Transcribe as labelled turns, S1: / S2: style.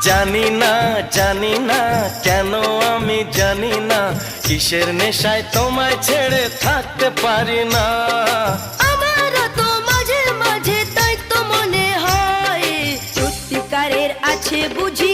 S1: জানি না জানি না কেন আমি জানি না কিসের নেশায় তোমায় ছেড়ে থাকতে পারি না।
S2: আমারও তো মাঝে মাঝে তাই তো মনে হয় সত্যিকারের আছে বুঝি